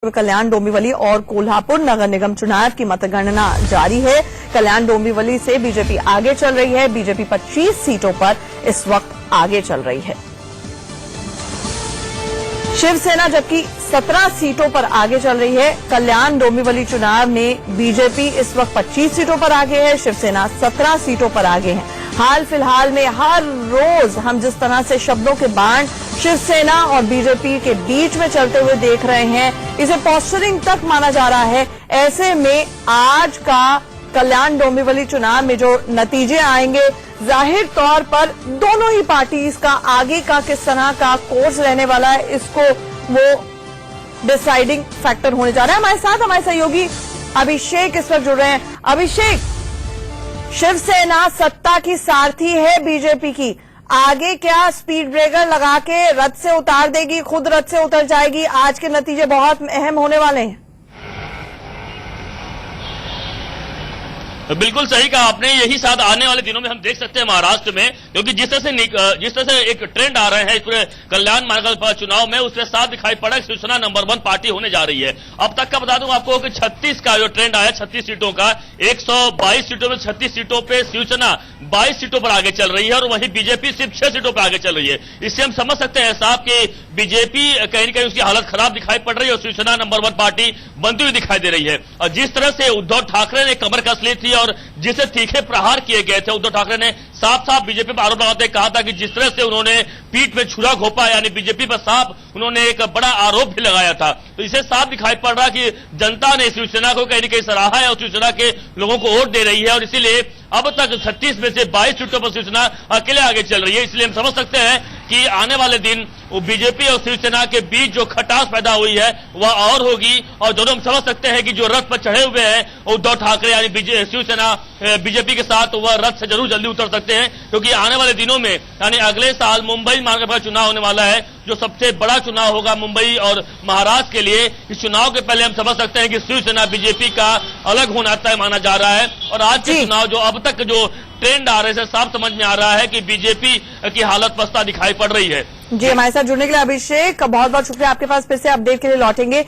कल्याण डोंबिवली और कोल्हापुर नगर निगम चुनाव की मतगणना जारी है। कल्याण डोंबिवली से बीजेपी आगे चल रही है। बीजेपी 25 सीटों पर इस वक्त आगे चल रही है। शिवसेना जबकि 17 सीटों पर आगे चल रही है। कल्याण डोंबिवली चुनाव में बीजेपी इस वक्त 25 सीटों पर आगे है, शिवसेना 17 सीटों पर आगे है। हाल फिलहाल में हर रोज हम जिस तरह से शब्दों के बाण शिवसेना और बीजेपी के बीच में चलते हुए देख रहे हैं, इसे पोस्टरिंग तक माना जा रहा है। ऐसे में आज का कल्याण डोंबिवली चुनाव में जो नतीजे आएंगे, जाहिर तौर पर दोनों ही पार्टीज का आगे का किस तरह का कोर्स रहने वाला है, इसको वो डिसाइडिंग फैक्टर होने जा रहा है। हमारे साथ हमारे सहयोगी अभिषेक इस वक्त जुड़ रहे हैं। अभिषेक, शिवसेना सत्ता की सारथी है बीजेपी की, आगे क्या स्पीड ब्रेकर लगा के रथ से उतार देगी, खुद रथ से उतर जाएगी? आज के नतीजे बहुत अहम होने वाले हैं। बिल्कुल सही कहा आपने। यही साथ आने वाले दिनों में हम देख सकते हैं महाराष्ट्र में, क्योंकि जिस तरह से एक ट्रेंड आ रहा है इस पूरे कल्याण मंडल चुनाव में, उससे साफ दिखाई पड़ा कि शिवसेना नंबर 1 पार्टी होने जा रही है। अब तक का बता दूं आपको कि 36 का जो ट्रेंड आया, 36 सीटों का, 122 सीटों में 36 सीटों पे शिवसेना 22 सीटों पर आगे चल रही है और वहीं बीजेपी सिर्फ 6 सीटों पर आगे चल रही है। इससे हम समझ सकते हैं साहब कि बीजेपी कहीं न कहीं उसकी हालत खराब दिखाई पड़ रही है और शिवसेना नंबर 1 पार्टी बनती हुई दिखाई दे रही है। और जिस तरह से उद्धव ठाकरे ने कमर कस ली थी और जिसे तीखे प्रहार किए गए थे, उद्धव ठाकरे ने साफ साफ बीजेपी पर आरोप लगाते कहा था कि जिस तरह से उन्होंने पीठ में छुरा घोंपा, यानी बीजेपी पर साफ उन्होंने एक बड़ा आरोप भी लगाया था। तो इसे साफ दिखाई पड़ रहा कि जनता ने शिवसेना को कहीं न कहीं सराहा है और शिवसेना के लोगों को वोट दे रही है और इसीलिए अब तक 36 में से 22 सीटों पर शिवसेना अकेले आगे चल रही है। इसलिए हम समझ सकते हैं कि आने वाले दिन बीजेपी और शिवसेना के बीच जो खटास पैदा हुई है वह और होगी और दोनों हम समझ सकते हैं कि जो रथ पर चढ़े हुए हैं उद्धव ठाकरे यानी शिवसेना बीजेपी के साथ, वह रथ से जरूर जल्दी उतर सकते हैं, क्योंकि आने वाले दिनों में यानी अगले साल मुंबई महानगर चुनाव होने वाला है, जो सबसे बड़ा चुनाव होगा मुंबई और महाराष्ट्र के लिए। इस चुनाव के पहले हम समझ सकते हैं कि शिवसेना बीजेपी का अलग होना तय माना जा रहा है और आज के चुनाव जो अब तक जो ट्रेंड आ रहे हैं, साफ समझ में आ रहा है कि बीजेपी की हालत पस्ता दिखाई पड़ रही है। जी, हमारे साथ जुड़ने के लिए अभिषेक बहुत बहुत शुक्रिया। आपके पास फिर से अपडेट के लिए लौटेंगे।